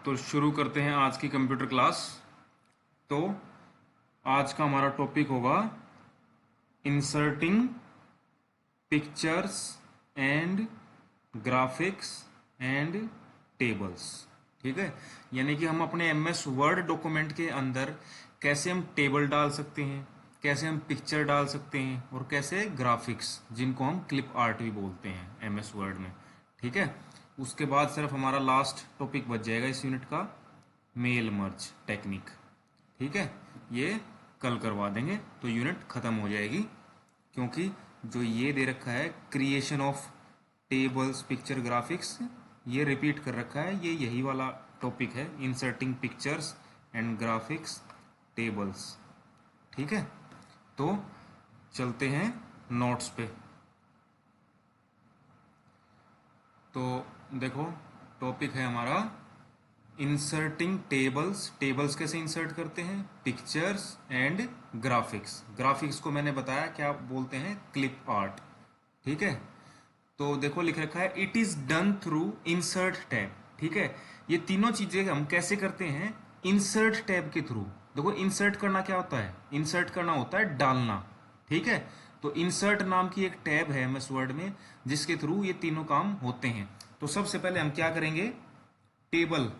तो शुरू करते हैं आज की कंप्यूटर क्लास। तो आज का हमारा टॉपिक होगा inserting pictures and graphics and tables. ठीक है, यानी कि हम अपने एमएस वर्ड डॉक्यूमेंट के अंदर कैसे हम टेबल डाल सकते हैं, कैसे हम पिक्चर डाल सकते हैं और कैसे ग्राफिक्स, जिनको हम क्लिप आर्ट भी बोलते हैं एमएस वर्ड में। ठीक है, उसके बाद सिर्फ हमारा लास्ट टॉपिक बच जाएगा इस यूनिट का, मेल मर्ज टेक्निक। ठीक है, ये कल करवा देंगे तो यूनिट खत्म हो जाएगी, क्योंकि जो ये दे रखा है creation of tables picture graphics, ये रिपीट कर रखा है, ये यही वाला टॉपिक है, inserting pictures and graphics tables. ठीक है, तो चलते हैं नोट्स पे। तो देखो, टॉपिक है हमारा इंसर्टिंग टेबल्स। टेबल्स कैसे इंसर्ट करते हैं, पिक्चर्स एंड ग्राफिक्स। ग्राफिक्स को मैंने बताया क्या बोलते हैं, क्लिप आर्ट। ठीक है, तो देखो लिख रखा है it is done through insert tab. ठीक है, ये तीनों चीजें हम कैसे करते हैं, इंसर्ट टैब के थ्रू। देखो इंसर्ट करना क्या होता है, इंसर्ट करना होता है डालना। ठीक है, तो इंसर्ट नाम की एक टैब है एमएस वर्ड में, जिसके थ्रू ये तीनों काम होते हैं। तो सबसे पहले हम क्या करेंगे, टेबल।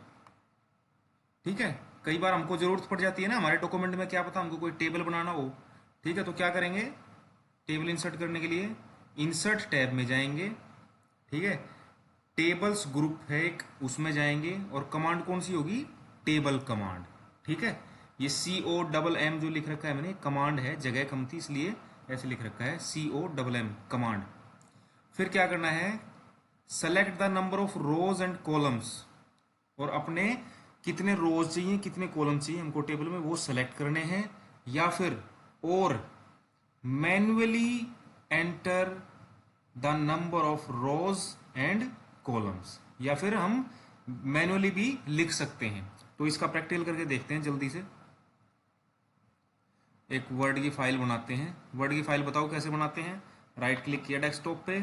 ठीक है, कई बार हमको जरूरत पड़ जाती है ना, हमारे डॉक्यूमेंट में क्या पता हमको कोई टेबल बनाना हो। ठीक है, तो क्या करेंगे, टेबल इंसर्ट करने के लिए इंसर्ट टैब में जाएंगे। ठीक है, टेबल्स ग्रुप है एक, उसमें जाएंगे और कमांड कौन सी होगी, टेबल कमांड। ठीक है, ये COMM जो लिख रखा है मैंने, कमांड है, जगह कम थी इसलिए ऐसे लिख रखा है, COMM कमांड। फिर क्या करना है, select the number of rose and columns, और अपने कितने रोज चाहिए कितने कॉलम चाहिए हमको टेबल में, वो सेलेक्ट करने हैं। या फिर और manually enter the number of rose and columns, या फिर हम मैन्युअली भी लिख सकते हैं। तो इसका प्रैक्टिकल करके देखते हैं जल्दी से। एक वर्ड की फाइल बनाते हैं। वर्ड की फाइल बताओ कैसे बनाते हैं, राइट क्लिक किया डेस्कटॉप पे,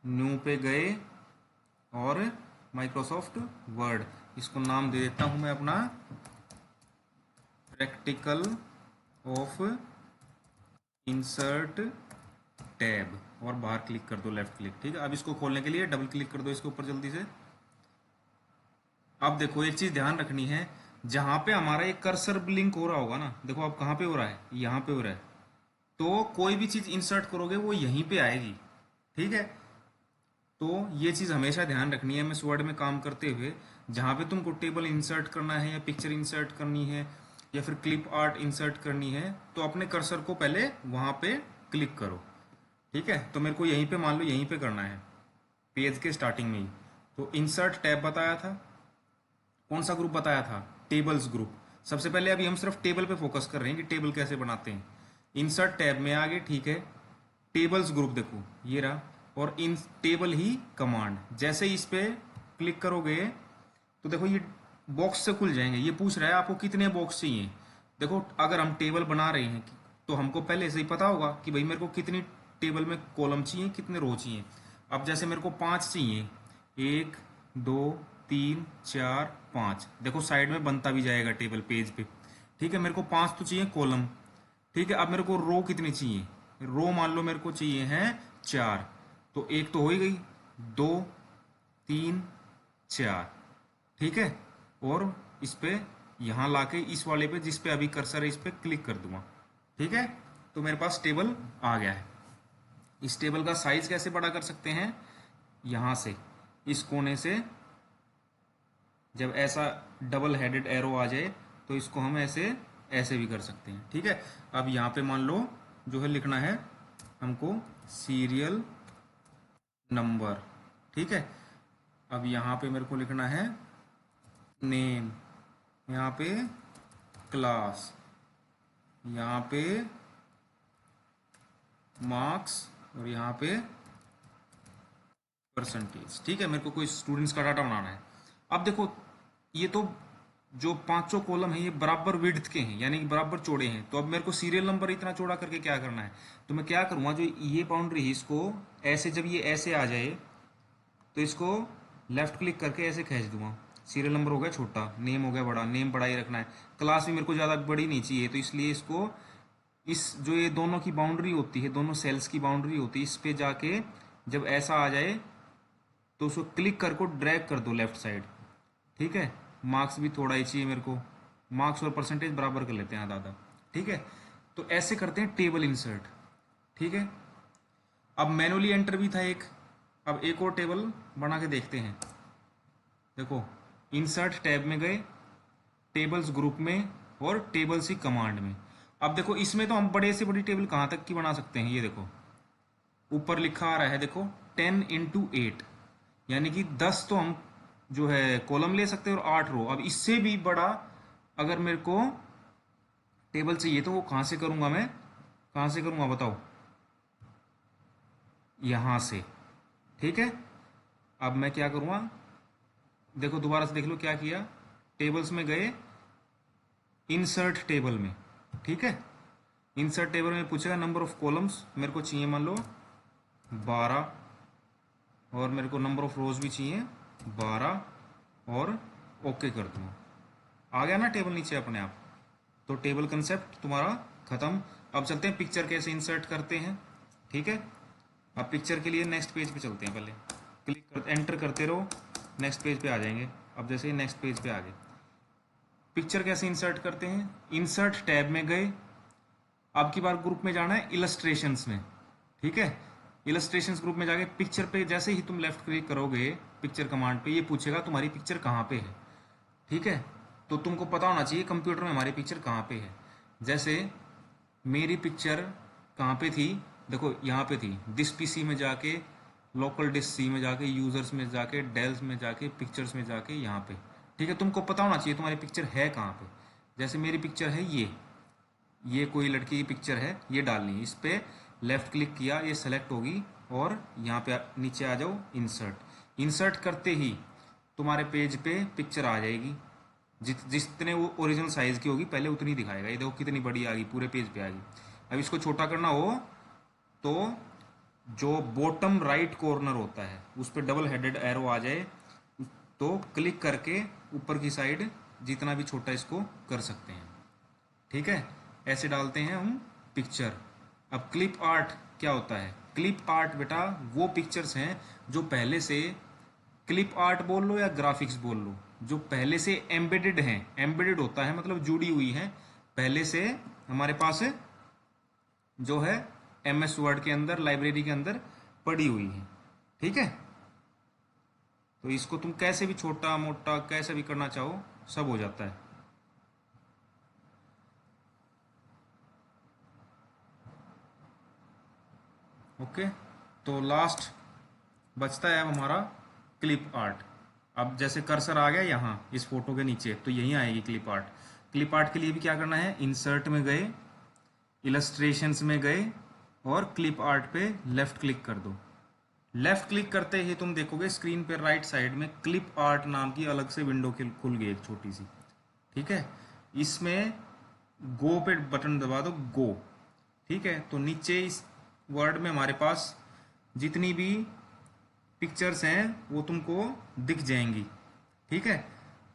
न्यू पे गए और माइक्रोसॉफ्ट वर्ड, इसको नाम दे देता हूं मैं अपना, प्रैक्टिकल ऑफ इंसर्ट टैब, और बाहर क्लिक कर दो लेफ्ट क्लिक। ठीक है, अब इसको खोलने के लिए डबल क्लिक कर दो इसके ऊपर जल्दी से। अब देखो एक चीज ध्यान रखनी है, जहां पे हमारा एक कर्सर ब्लिंक हो रहा होगा ना, देखो अब कहां पे हो रहा है, यहां पे हो रहा है, तो कोई भी चीज इंसर्ट करोगे वो यहीं पे आएगी। ठीक है, तो ये चीज हमेशा ध्यान रखनी है एमएस वर्ड में काम करते हुए, जहां पे तुमको टेबल इंसर्ट करना है या पिक्चर इंसर्ट करनी है या फिर क्लिप आर्ट इंसर्ट करनी है, तो अपने कर्सर को पहले वहां पे क्लिक करो। ठीक है, तो मेरे को यहीं पे मान लो यहीं पे करना है, पेज के स्टार्टिंग में ही। तो इंसर्ट टैब बताया था, कौन सा ग्रुप बताया था, टेबल्स ग्रुप। सबसे पहले अभी हम सिर्फ टेबल पे फोकस कर रहे हैं कि टेबल कैसे बनाते हैं। इंसर्ट टैब में आ गए, ठीक है, टेबल्स ग्रुप देखो ये रहा, और इन टेबल ही कमांड। जैसे इस पे क्लिक करोगे तो देखो ये बॉक्स से खुल जाएंगे। ये पूछ रहा है आपको कितने बॉक्स चाहिए। देखो अगर हम टेबल बना रहे हैं तो हमको पहले से ही पता होगा कि भाई मेरे को कितनी टेबल में कॉलम चाहिए, कितने रो चाहिए। अब जैसे मेरे को 5 चाहिए, 1 2 3 4 5, देखो साइड में बनता भी जाएगा टेबल पेज पे। ठीक है, मेरे को 5 तो चाहिए कॉलम। ठीक है, अब मेरे को रो कितनी चाहिए, रो मान लो मेरे को चाहिए हैं 4, तो एक तो हो ही गई, 2 3 4। ठीक है, और इस पे यहां लाके इस वाले पे जिस पे अभी कर्सर है इस पे क्लिक कर दूंगा। ठीक है, तो मेरे पास टेबल आ गया है। इस टेबल का साइज कैसे बड़ा कर सकते हैं, यहां से इस कोने से जब ऐसा डबल हेडेड एरो आ जाए तो इसको हम ऐसे ऐसे भी कर सकते हैं। ठीक है, अब यहाँ पे मान लो जो है लिखना है हमको सीरियल नंबर। ठीक है, अब यहाँ पे मेरे को लिखना है नेम, यहाँ पे क्लास, यहाँ पे मार्क्स और यहाँ पे परसेंटेज। ठीक है, मेरे को कोई स्टूडेंट्स का डाटा बनाना है। अब देखो ये तो जो पांचों कॉलम है ये बराबर विड्थ के हैं, यानी कि बराबर चौड़े हैं। तो अब मेरे को सीरियल नंबर इतना चौड़ा करके क्या करना है, तो मैं क्या करूंगा, जो ये बाउंड्री है इसको ऐसे, जब ये ऐसे आ जाए तो इसको लेफ्ट क्लिक करके ऐसे खींच दूंगा, सीरियल नंबर हो गया छोटा, नेम हो गया बड़ा, नेम बड़ा ही रखना है। क्लास भी मेरे को ज़्यादा बड़ी नहीं चाहिए, तो इसलिए इसको इस जो ये दोनों की बाउंड्री होती है, दोनों सेल्स की बाउंड्री होती है, इस पे जाके जब ऐसा आ जाए तो उसको क्लिक कर को ड्रैग कर दो लेफ्ट साइड। ठीक है, मार्क्स भी थोड़ा ही चाहिए मेरे को, मार्क्स और परसेंटेज बराबर कर लेते हैं दादा। ठीक है, तो ऐसे करते हैं टेबल इंसर्ट। ठीक है, अब मैनुअली एंटर भी था एक, अब एक और टेबल बना के देखते हैं। देखो, इंसर्ट टैब में गए, टेबल्स ग्रुप में और टेबल्स ही कमांड में। अब देखो इसमें तो हम बड़े से बड़ी टेबल कहाँ तक की बना सकते हैं, ये देखो ऊपर लिखा आ रहा है, देखो 10 × 8, यानी कि 10 तो हम जो है कॉलम ले सकते हैं और 8 रो। अब इससे भी बड़ा अगर मेरे को टेबल चाहिए तो वो कहाँ से करूँगा, मैं कहाँ से करूँगा बताओ, यहाँ से। ठीक है, अब मैं क्या करूँगा, देखो दोबारा से देख लो क्या किया, टेबल्स में गए, इंसर्ट टेबल में। ठीक है, इंसर्ट टेबल में पूछेगा नंबर ऑफ कॉलम्स, मेरे को चाहिए मान लो 12, और मेरे को नंबर ऑफ रोज भी चाहिए 12, और ओके कर दूँगा, आ गया ना टेबल नीचे अपने आप। तो टेबल कंसेप्ट तुम्हारा खत्म। अब चलते हैं पिक्चर कैसे इंसर्ट करते हैं। ठीक है, अब पिक्चर के लिए नेक्स्ट पेज पे चलते हैं, पहले क्लिक कर एंटर करते रहो, नेक्स्ट पेज पे आ जाएंगे। अब जैसे नेक्स्ट पेज पे आ गए, पिक्चर कैसे इंसर्ट करते हैं, इंसर्ट टैब में गए, अब की बार ग्रुप में जाना है इलस्ट्रेशंस में। ठीक है, इलस्ट्रेशंस ग्रुप में जाके पिक्चर पे जैसे ही तुम लेफ्ट क्लिक करोगे पिक्चर कमांड पे, ये पूछेगा तुम्हारी पिक्चर कहाँ पे है। ठीक है, तो तुमको पता होना चाहिए कंप्यूटर में हमारी पिक्चर कहाँ पे है। जैसे मेरी पिक्चर कहाँ पे थी, देखो यहाँ पे थी, दिस पीसी में जाके, लोकल डिस्क सी में जाके, यूजर्स में जाके, डेल्स में जाके, पिक्चर्स में जाके यहाँ पे। ठीक है, तुमको पता होना चाहिए तुम्हारी पिक्चर है कहाँ पे। जैसे मेरी पिक्चर है ये कोई लड़की की पिक्चर है, ये डालनी है, इस पे लेफ्ट क्लिक किया, ये सेलेक्ट होगी, और यहाँ पे नीचे आ जाओ इंसर्ट। इंसर्ट करते ही तुम्हारे पेज पे पिक्चर आ जाएगी, जितने वो ओरिजिनल साइज की होगी पहले उतनी दिखाएगा। ये देखो कितनी बड़ी आ गई, पूरे पेज पे आ गई। अब इसको छोटा करना हो तो जो बॉटम राइट कॉर्नर होता है उस पर डबल हेडेड एरो आ जाए, तो क्लिक करके ऊपर की साइड जितना भी छोटा इसको कर सकते हैं। ठीक है, ऐसे डालते हैं हम पिक्चर। अब क्लिप आर्ट क्या होता है, क्लिप आर्ट बेटा वो पिक्चर्स हैं जो पहले से, क्लिप आर्ट बोल लो या ग्राफिक्स बोल लो, जो पहले से एम्बेडेड हैं, एम्बेडेड होता है मतलब जुड़ी हुई हैं, पहले से हमारे पास जो है MS वर्ड के अंदर, लाइब्रेरी के अंदर पड़ी हुई है। ठीक है, तो इसको तुम कैसे भी छोटा मोटा कैसे भी करना चाहो सब हो जाता है। ओके, तो लास्ट बचता है अब हमारा क्लिप आर्ट। अब जैसे कर्सर आ गया यहाँ इस फोटो के नीचे, तो यहीं आएगी क्लिप आर्ट। क्लिप आर्ट के लिए भी क्या करना है, इंसर्ट में गए, इलस्ट्रेशंस में गए, और क्लिप आर्ट पे लेफ्ट क्लिक कर दो। लेफ्ट क्लिक करते ही तुम देखोगे स्क्रीन पे राइट साइड में क्लिप आर्ट नाम की अलग से विंडो खुल गई एक छोटी सी। ठीक है, इसमें गो पे बटन दबा दो, गो। ठीक है, तो नीचे इस वर्ड में हमारे पास जितनी भी पिक्चर्स हैं वो तुमको दिख जाएंगी। ठीक है,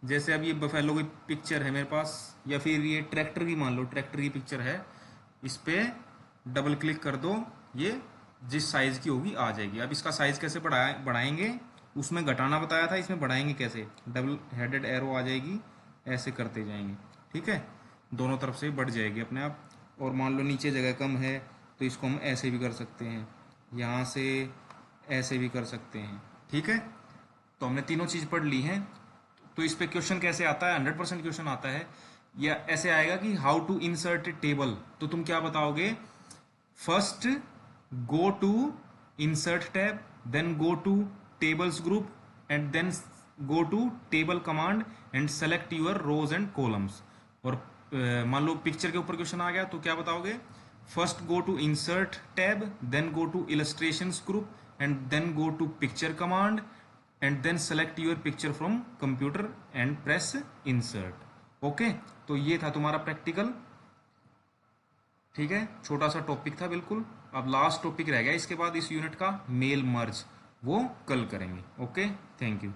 जैसे अब ये बफेलो की पिक्चर है मेरे पास, या फिर ये ट्रैक्टर की, मान लो ट्रैक्टर की पिक्चर है, इस पे डबल क्लिक कर दो, ये जिस साइज की होगी आ जाएगी। अब इसका साइज कैसे बढ़ाएंगे, उसमें घटाना बताया था, इसमें बढ़ाएंगे कैसे, डबल हेडेड एरो आ जाएगी, ऐसे करते जाएंगे। ठीक है, दोनों तरफ से बढ़ जाएगी अपने आप। और मान लो नीचे जगह कम है तो इसको हम ऐसे भी कर सकते हैं, यहाँ से ऐसे भी कर सकते हैं। ठीक है, तो हमने तीनों चीज़ पढ़ ली हैं। तो इस पे क्वेश्चन कैसे आता है, 100% क्वेश्चन आता है, या ऐसे आएगा कि how to insert a table. तो तुम क्या बताओगे, first go to insert tab, then go to tables group, and then go to table command and select your rows and columns। और मान लो पिक्चर के ऊपर क्वेश्चन आ गया तो क्या बताओगे, first go to insert tab, then go to illustrations group, and then go to picture command, and then select your picture from computer and press insert. Okay, तो ये था तुम्हारा प्रैक्टिकल। ठीक है, छोटा सा टॉपिक था बिल्कुल। अब लास्ट टॉपिक रह गया इसके बाद इस यूनिट का, मेल मर्ज, वो कल करेंगे। Okay, thank you.